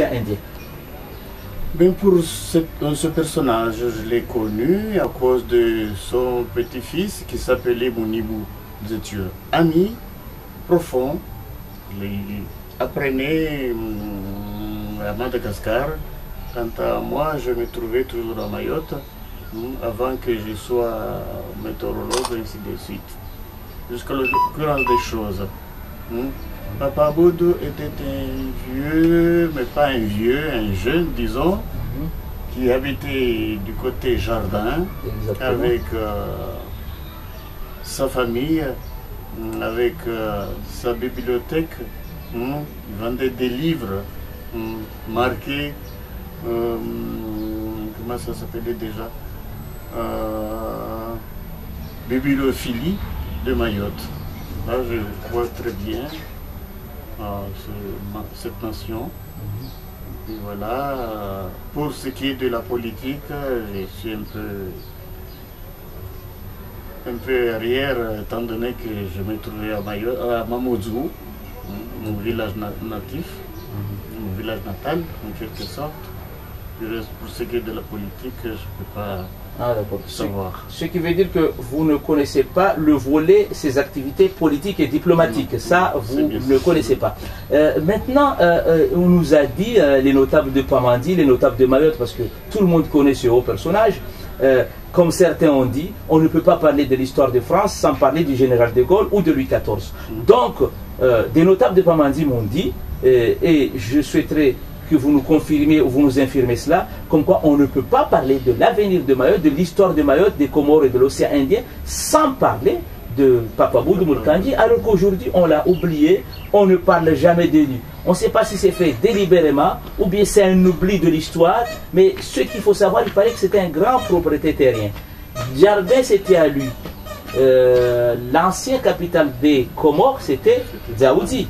indien. Ben pour ce personnage, je l'ai connu à cause de son petit-fils qui s'appelait Mounibou. Nous étions amis profonds. Il apprenait à Madagascar. Quant à moi, je me trouvais toujours à Mayotte avant que je sois météorologue, ainsi de suite. Jusqu'à l'occurrence des choses. Papa Boudou était un vieux, mais pas un vieux, un jeune, disons, qui habitait du côté jardin. Exactement. Avec sa famille, avec sa bibliothèque. Il vendait des livres marqués, comment ça s'appelait déjà, bibliophilie de Mayotte. Là, je vois très bien cette nation. Et voilà, pour ce qui est de la politique, je suis un peu arrière, étant donné que je me trouvais à Mamoudzou, mon village natif, mon village natal, en quelque sorte. Pour ce qui est de la politique, je ne peux pas savoir. Ce qui veut dire que vous ne connaissez pas le volet, ses activités politiques et diplomatiques. Non, ça, vous ne connaissez pas. Maintenant, on nous a dit, les notables de Pamandji, les notables de Mayotte, parce que tout le monde connaît ce haut personnage, comme certains ont dit, on ne peut pas parler de l'histoire de France sans parler du général de Gaulle ou de Louis XIV. Donc, des notables de Pamandji m'ont dit, et je souhaiterais que vous nous confirmiez ou vous nous infirmez cela, comme quoi on ne peut pas parler de l'avenir de Mayotte, de l'histoire de Mayotte, des Comores et de l'océan Indien, sans parler de Papa Boudou Moule Kandji, alors qu'aujourd'hui on l'a oublié, on ne parle jamais de lui. On ne sait pas si c'est fait délibérément ou bien c'est un oubli de l'histoire, mais ce qu'il faut savoir, il paraît que c'était un grand propriétaire terrien. Jardin, c'était à lui. L'ancien capitale des Comores, c'était Dzaoudzi.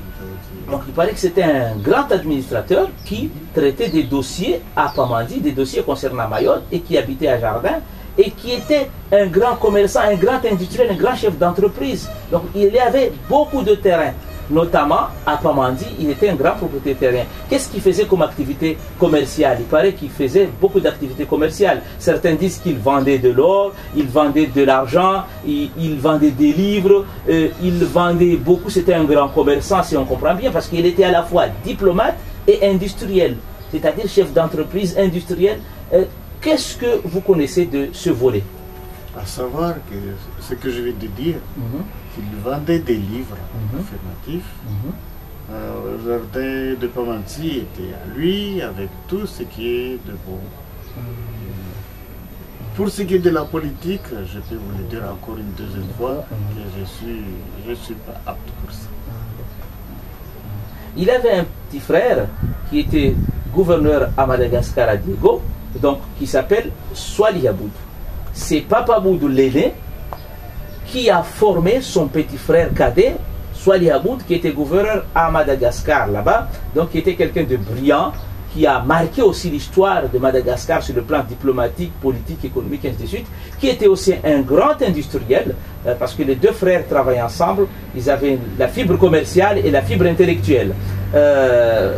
Donc il paraît que c'était un grand administrateur qui traitait des dossiers à Pamandji, des dossiers concernant Mayotte, et qui habitait à Jardin, et qui était un grand commerçant, un grand industriel, un grand chef d'entreprise. Donc il avait beaucoup de terrain, notamment à Pamandji, il était un grand propriétaire terrien. Qu'est-ce qu'il faisait comme activité commerciale? Il paraît qu'il faisait beaucoup d'activités commerciales. Certains disent qu'il vendait de l'or, il vendait de l'argent, il vendait des livres, il vendait beaucoup. C'était un grand commerçant, si on comprend bien, parce qu'il était à la fois diplomate et industriel, c'est-à-dire chef d'entreprise industriel. Qu'est-ce que vous connaissez de ce volet? À savoir que ce que je vais te dire, qu'il vendait des livres affirmatifs. Le jardin de Pamandji était à lui, avec tout ce qui est de bon. Pour ce qui est de la politique, je peux vous le dire encore une deuxième fois, que je ne suis pas apte pour ça. Il avait un petit frère qui était gouverneur à Madagascar à Diego, donc qui s'appelle Swali Aboud. C'est Papa Boudou l'aîné qui a formé son petit frère cadet, Swali Aboud, qui était gouverneur à Madagascar là-bas, donc qui était quelqu'un de brillant, qui a marqué aussi l'histoire de Madagascar sur le plan diplomatique, politique, économique, ainsi de suite, qui était aussi un grand industriel, parce que les deux frères travaillaient ensemble, ils avaient la fibre commerciale et la fibre intellectuelle.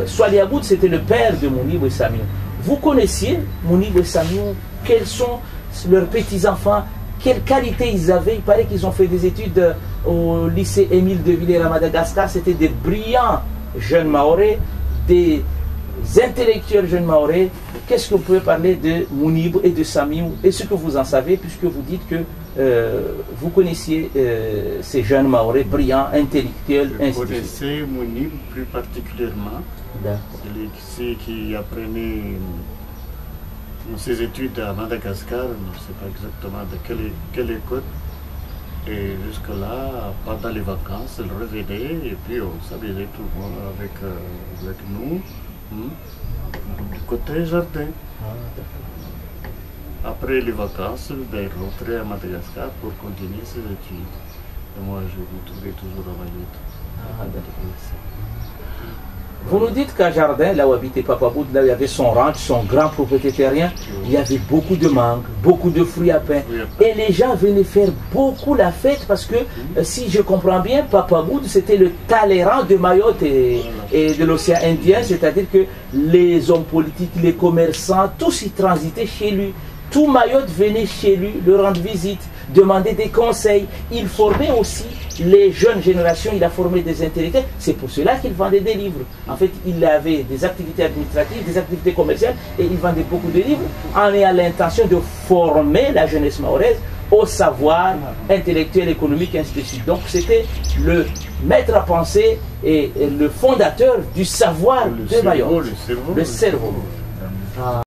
Swali Aboud, c'était le père de Mounibou et Samiou. Vous connaissiez Mounibou et Samiou? Quels sont leurs petits-enfants? Quelle qualité ils avaient? Il paraît qu'ils ont fait des études au lycée Émile de Villers à Madagascar. C'était des brillants jeunes Mahorais, des intellectuels jeunes Mahorais. Qu'est-ce que vous pouvez parler de Mounibou et de Samiou et ce que vous en savez, puisque vous dites que vous connaissiez ces jeunes Mahorais brillants, intellectuels, Je connaissais Mounibou plus particulièrement. C'est qui apprenait ses études à Madagascar, je ne sais pas exactement de quelle école. Et jusque-là, pendant les vacances, elle revenait et puis on s'amusait tout le monde avec nous du côté jardin. Après les vacances, elle rentrait à Madagascar pour continuer ses études. Et moi, je me trouvais toujours à Mayotte. Vous nous dites qu'à Jardin, là où habitait Papa Boud, là où il y avait son ranch, son grand propriété terrien, il y avait beaucoup de mangues, beaucoup de fruits à pain. Et les gens venaient faire beaucoup la fête parce que, si je comprends bien, Papa Boud, c'était le Talleyrand de Mayotte et de l'océan Indien, c'est-à-dire que les hommes politiques, les commerçants, tous y transitaient chez lui. Tout Mayotte venait chez lui, le rendre visite, demander des conseils. Il formait aussi les jeunes générations, il a formé des intellectuels. C'est pour cela qu'il vendait des livres. En fait, il avait des activités administratives, des activités commerciales et il vendait beaucoup de livres en ayant l'intention de former la jeunesse mahoraise au savoir intellectuel, économique, ainsi de suite. Donc c'était le maître à penser et le fondateur du savoir de Mayotte. Le cerveau.